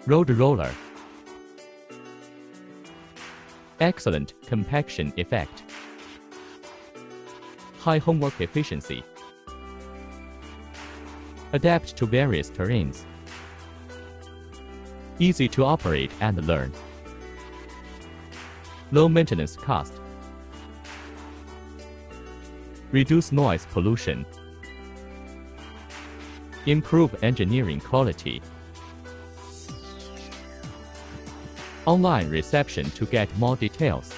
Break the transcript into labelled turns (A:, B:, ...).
A: Road roller. Excellent compaction effect. High homework efficiency. Adapt to various terrains. Easy to operate and learn. Low maintenance cost. Reduce noise pollution. Improve engineering quality. Online reception to get more details.